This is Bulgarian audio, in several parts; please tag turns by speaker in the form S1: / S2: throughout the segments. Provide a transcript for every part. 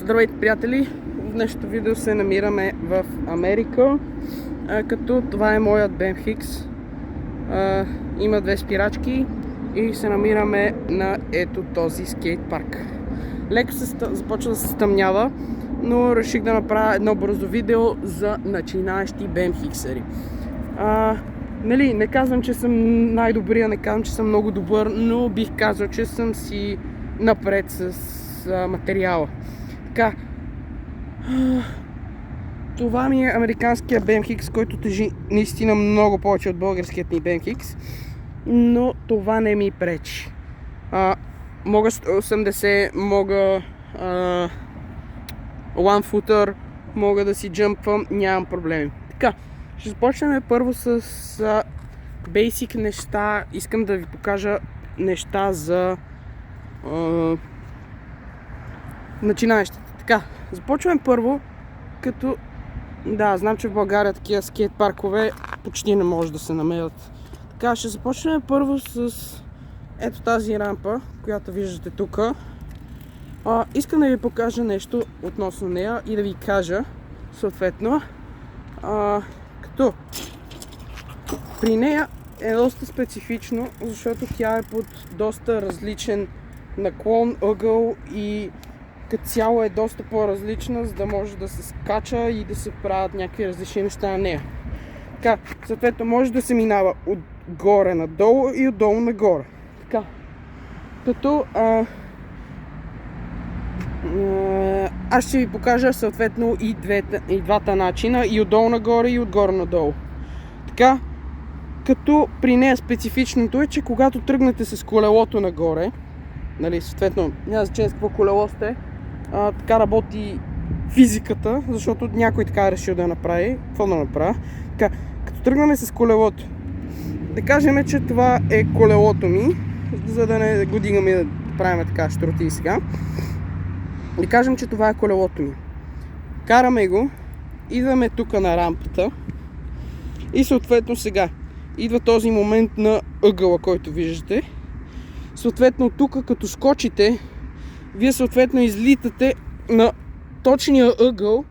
S1: Здравейте, приятели! В днешното видео се намираме в Америка, като това е моят BMX. Има две спирачки и се намираме на ето този скейт парк. Леко започва да се стъмнява, но реших да направя едно бързо видео за начинаещи BMX-ери. Не казвам, че съм най-добрия, не казвам, че съм много добър, но бих казал, че съм си напред с материала. Така, това ми е американския BMX, който тежи наистина много повече от българският ни BMX, но това не ми пречи. Мога 180, мога one footer, мога да си джъмпвам, нямам проблеми. Така, ще започнем първо с basic неща. Искам да ви покажа неща за начинаещите. Така, започваме първо като... Да, знам, че в България такива скейт паркове почти не може да се намерят. Така, ще започнем първо с ето тази рампа, която виждате тук. Искам да ви покажа нещо относно нея и да ви кажа съответно, като при нея е доста специфично, защото тя е под доста различен наклон, ъгъл и като цяло е доста по-различна, за да може да се скача и да се правят някакви различни неща на нея. Така, съответно може да се минава отгоре надолу и отдолу нагоре. Така, като аз ще ви покажа съответно и двата начина, и отдолу нагоре, и отгоре надолу. Така, като при нея специфичното е, че когато тръгнете с колелото нагоре, нали, съответно, няма значение с какво колело сте, така работи физиката, защото някой така е решил да я направи. Какво да направя? Така, като тръгнем с колелото, да кажем, че това е колелото ми, за да не го дигаме да правим така щроти сега. Да кажем, че това е колелото ми. Караме го, идваме тук на рампата и съответно сега идва този момент на ъгъла, който виждате. Съответно тук като скочите, вие съответно излитате на точния ъгъл,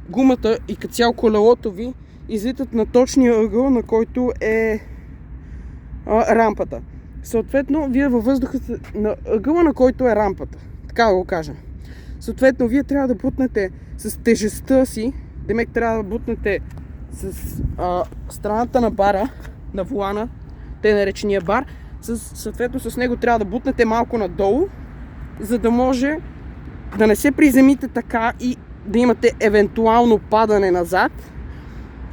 S1: гумата и като цяло колелото ви излитат на точния ъгъл, на който е рампата. Съответно вие във въздуха на ъгъла, на който е рампата. Така да го кажем. Съответно вие трябва да бутнете с тежестта си, демек трябва да бутнете с страната на бара, на волана, те наречения бар. Съответно с него трябва да бутнете малко надолу, за да може да не се приземите така и да имате евентуално падане назад,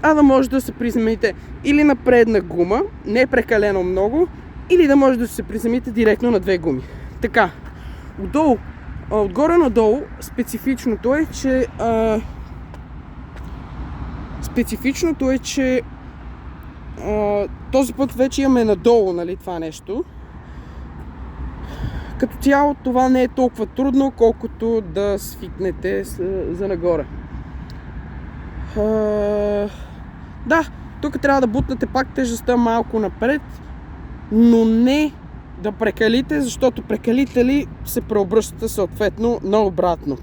S1: а да може да се приземите или на предна гума, не прекалено много, или да може да се приземите директно на две гуми. Така, отгоре надолу специфичното е, че този път вече имаме надолу, нали, това нещо. Като цяло това не е толкова трудно, колкото да свикнете за нагоре. Да, тук трябва да бутнете пак тежестта малко напред, но не да прекалите, защото прекалите ли се преобръщате съответно наобратно,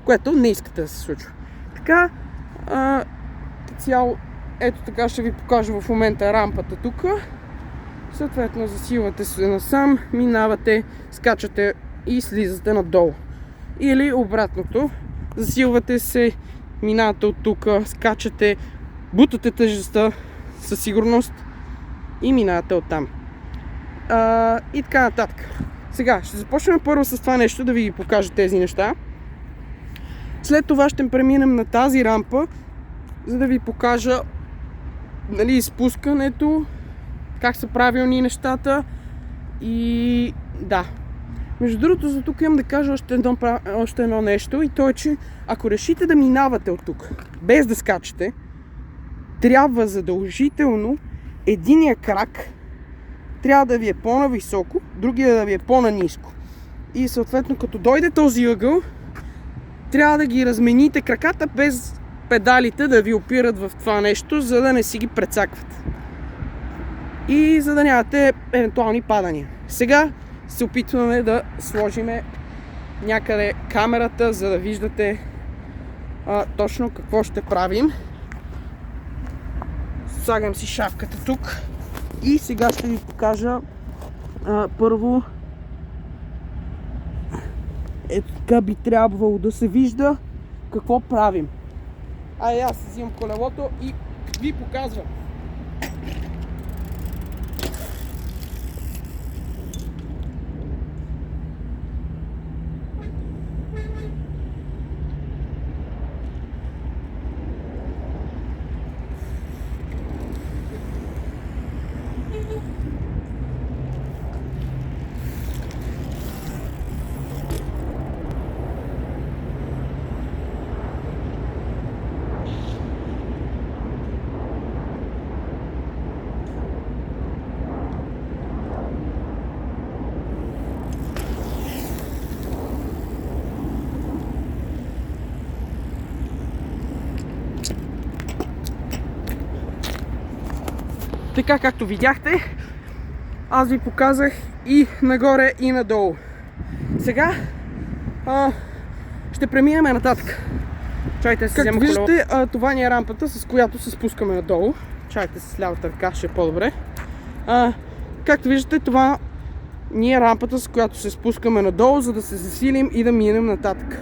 S1: което не искате да се случва. Така, цяло, ето така ще ви покажа в момента рампата тук. Съответно засилвате се насам, минавате, скачате и слизате надолу. Или обратното, засилвате се, минавате от тук, скачате, бутате тежестта със сигурност и минавате оттам. И така нататък. Сега ще започнем първо с това нещо, да ви покажа тези неща. След това ще преминем на тази рампа, за да ви покажа, нали, спускането, как са правилни нещата и да. Между другото, за тук имам да кажа още едно нещо, и то е, че ако решите да минавате от тук без да скачате, трябва задължително единия крак трябва да ви е по-нависоко, другия да ви е по-наниско. И съответно, като дойде този ъгъл, трябва да ги размените краката без педалите да ви опират в това нещо, за да не си ги прецакват. И за да нямате евентуални падания. Сега се опитваме да сложим някъде камерата, за да виждате точно какво ще правим. Слагам си шапката тук и сега ще ви покажа първо. Ето така би трябвало да се вижда какво правим. Аз си взимам колелото и ви показвам. Така както видяхте, аз ви показах и нагоре и надолу. Сега ще преминем нататък. Чакайте да си взема колело. Както виждате, това ни е рампата, с която се спускаме надолу. Чакайте с лявата ръка, ще е по-добре. Както виждате, това ни е рампата, с която се спускаме надолу, за да се засилим и да минем нататък.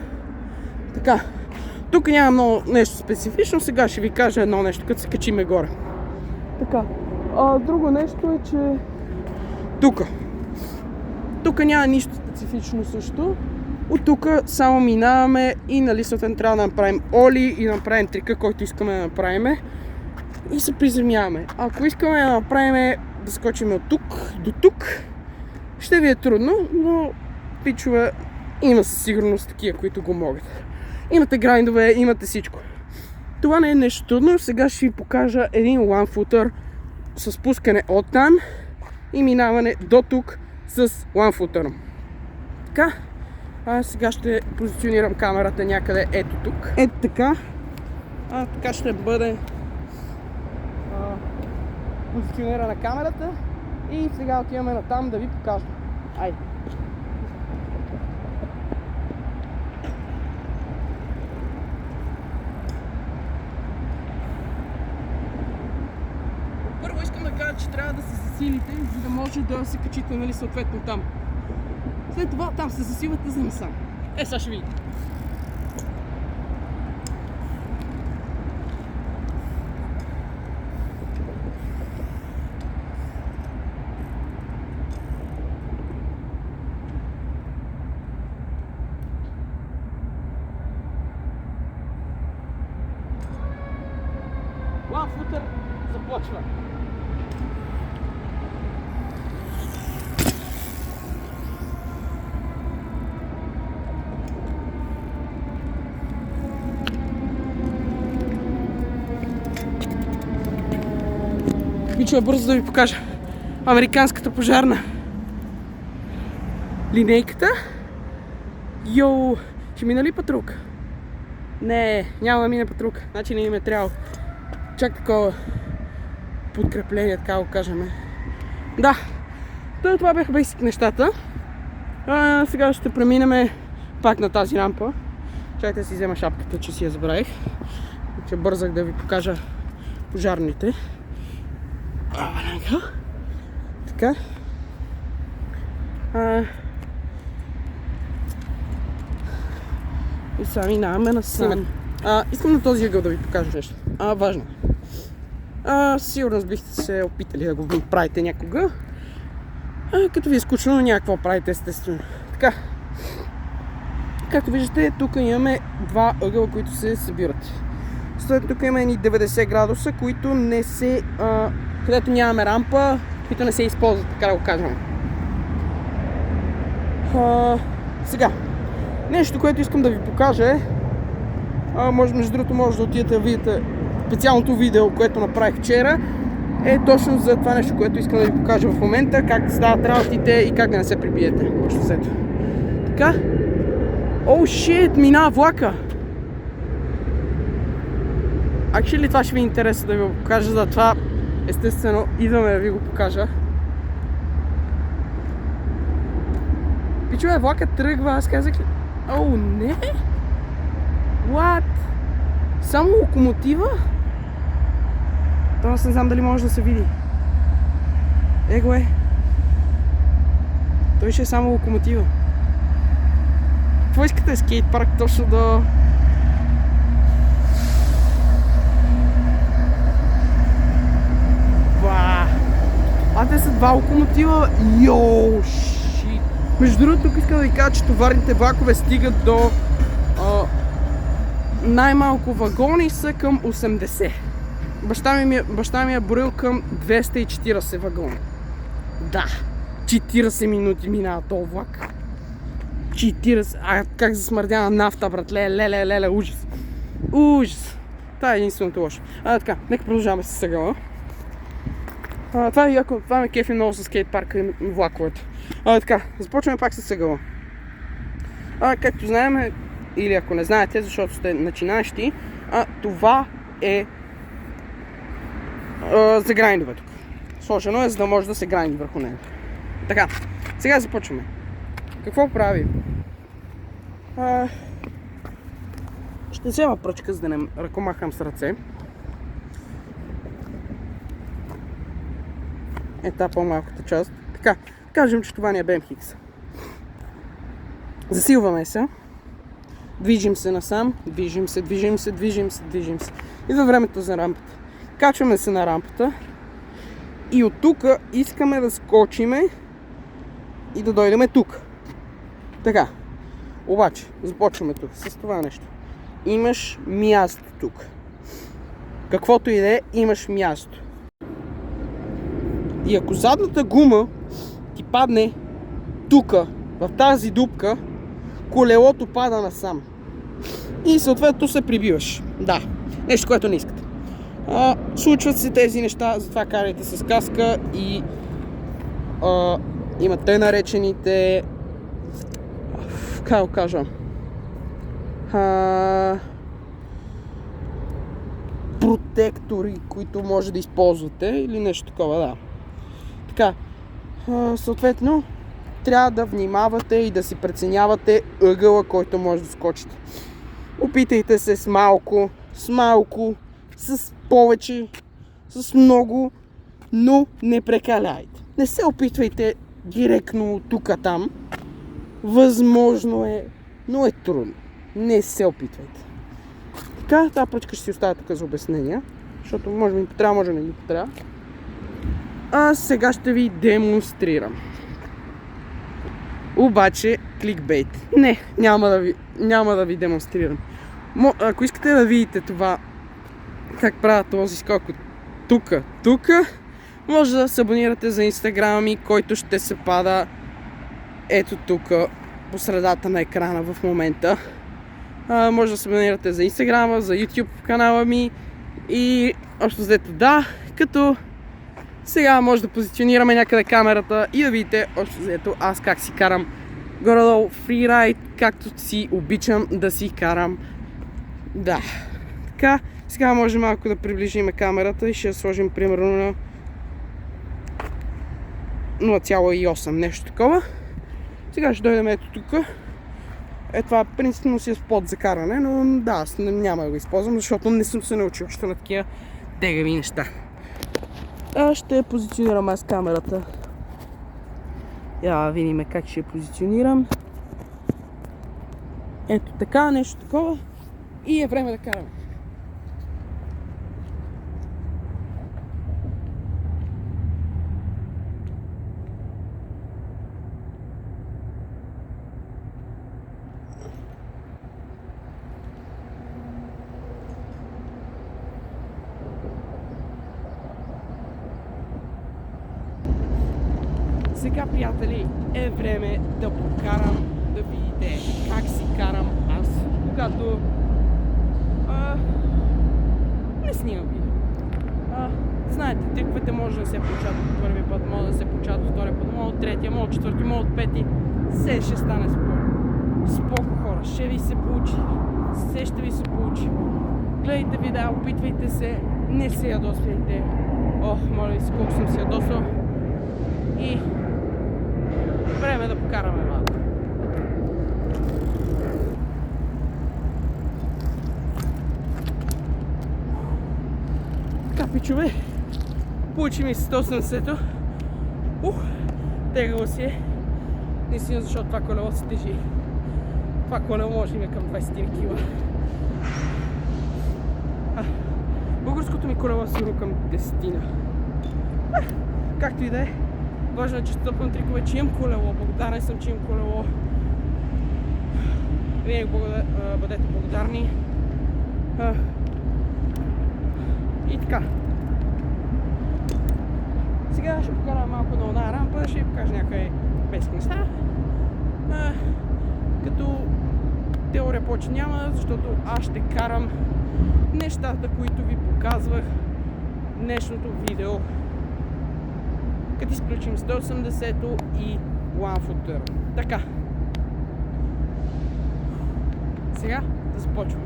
S1: Така, тук няма много нещо специфично, сега ще ви кажа едно нещо, като се качиме горе. Така. Друго нещо е, че тук няма нищо специфично също. От тук само минаваме и нали съответно трябва да направим оли и да направим трика, който искаме да направим и се приземяваме. Ако искаме да направим да скочим от тук до тук, ще ви е трудно, но пичове има със сигурност такива, които го могат. Имате грайндове, имате всичко. Това не е нещо трудно, сега ще ви покажа един one-footer с спускане от там и минаване до тук с one-footer. Така, сега ще позиционирам камерата някъде ето тук. Ето така. Така ще бъде позиционирана камерата и сега отиваме натам да ви покажа. Айде! Първо искам да кажа, че трябва да се засилите, за да може да се качите, нали, съответно там. След това там се засилвате за насам. Сега ще видите. One-footer започва. Мичо, бързо да ви покажа американската пожарна линейката. Йоу, ще мина ли патрук? Не, няма да мине патрук. Значи не им е трябвало чак такова подкрепление, така го кажем. Да, това бяха бейсик нещата. Сега ще преминем пак на тази рампа. Чакайте да си взема шапката, че си я забравих. Че бързах да ви покажа пожарните. Така. И сега минаваме насам. Искам на този ъгъл да ви покажа нещо. Важно. Сигурно бихте се опитали да го правите някога. Като ви е скучно, но няма какво правите, естествено. Така. Както виждате, тук имаме два ъгъла, които се събират. След тук има едни 90 градуса, които не се... където нямаме рампа, които не се използват, така да го кажем. Сега. Нещо, което искам да ви покажа е... между другото, може да отидете да видите специалното видео, което направих вчера. Е точно за това нещо, което искам да ви покажа в момента. Как стават работите и как да не се прибиете. Така. Оу, шит, минава влака! Actually, това ще ви е интересно да ви го покажа, затова естествено идваме да ви го покажа. Пичове, влакът тръгва, аз казах ли? О, не! What? Само локомотива? Това не знам дали може да се види. Его е. Той ще е само локомотива. Какво искате скейт парк точно до... Те са два локомотива. Йоу, шит. Между другото, тук искам да ви кажа, че товарните влакове стигат до най-малко вагони са към 80. Баща ми е броил към 240 вагона. Да, 40 минути минава този влак. 40. А как засмърдява нафта, братле, леле, ужас. Ужас. Това е единственото лошо. Така, нека продължаваме с сегала. Това е яко, това ме кефи много с скейт парка и влаковете. Така, започваме пак с сегала. Както знаем, или ако не знаете, защото сте начинащи, това е за грайндове тук. Сложено е, за да може да се грайнди върху него. Така, сега започваме. Какво правим? Ще взема пръчка, за да не ръкомахам с ръце. Та по-малката част. Така, кажем, че това ни е BMX. Засилваме се. Движим се насам. Движим се. И във времето за рампата. Качваме се на рампата. И от тук искаме да скочиме и да дойдем тук. Така. Обаче, започваме тук с това нещо. Имаш място тук. Каквото и да е, имаш място. И ако задната гума ти падне тука, в тази дупка, колелото пада насам. И съответно се прибиваш. Да, нещо, което не искате. Случват се тези неща, затова карайте с каска и има тъй наречените, как го кажа, протектори, които може да използвате или нещо такова, да. Така, съответно, трябва да внимавате и да си преценявате ъгъла, който може да скочите. Опитайте се с малко, с повече, с много, но не прекаляйте. Не се опитвайте директно от тук там. Възможно е, но е трудно. Не се опитвайте. Така, тази пръчка ще си оставя тук за обяснения, защото може би трябва, може не ги трябва. Сега ще ви демонстрирам. Обаче, кликбейт. Не, няма да ви демонстрирам. Ако искате да видите това, как правя този скок от тук, може да се абонирате за инстаграма ми, който ще се пада ето тук, по средата на екрана в момента. Може да се абонирате за инстаграма, за YouTube канала ми и общо взето да, като сега може да позиционираме някъде камерата и да видите общо взето аз как си карам горе-долу фрирайд, както си обичам да си карам. Да. Така, сега може малко да приближим камерата и ще я сложим примерно на 0,8, нещо такова. Сега ще дойдем ето тук. Това принципно си е спот за каране, но да, аз няма да го използвам, защото не съм се научил още на такива тегави неща. Ще позиционирам аз камерата. Я видим как ще я позиционирам. Ето така, нещо такова. И е време да караме. Сега, приятели, е време да покарам, да видите как си карам аз, когато не снимам видео. Знаете, триковете може да се получат от първи път, може да се получат от втори път, може от третия, може от четвърти, може от пети. Все ще стане споко, хора, ще ви се получи. Все ще ви се получи. Гледайте видеа, опитвайте се, не се ядосвайте. Моля ви се, колко съм се ядосвал. И време да покараме малко. пичове, получи ми 180-то. Тегло си е. Наистина, защото това колело се тежи. Това колело може да има към 20 кила. Българското ми колело е сигурно към 10. Както и да е. Важно е, че стъпвам трикове, че имам колело. Благодарен съм, че имам колело. Вие бъдете благодарни. И така. Сега ще покарам малко на една рампа, ще ви покажа някакви без места. Като теория повече няма, защото аз ще карам нещата, които ви показвах в днешното видео. Като изключим 180-то и One Footer. Така. Сега да започваме.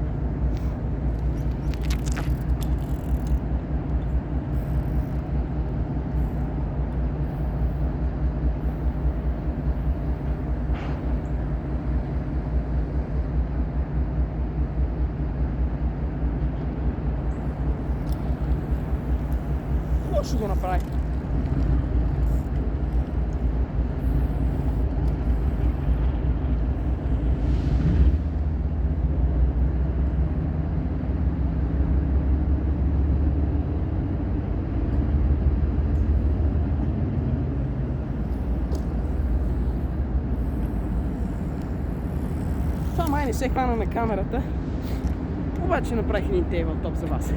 S1: Какво ще го направи? Това май не се хвана на камерата, обаче направих един тейблтоп за вас.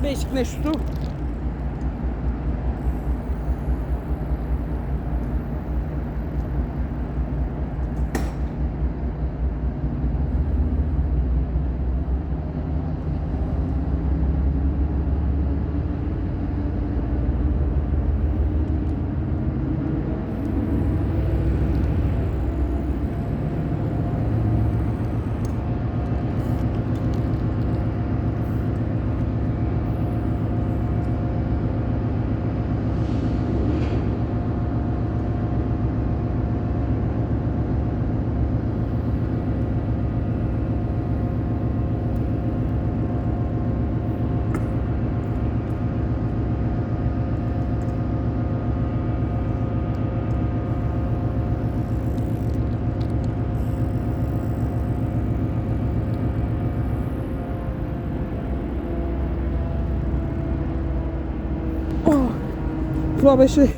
S1: Бейсик нещото. Това беше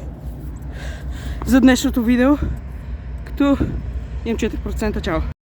S1: за днешното видео, като имам 4%. Чао!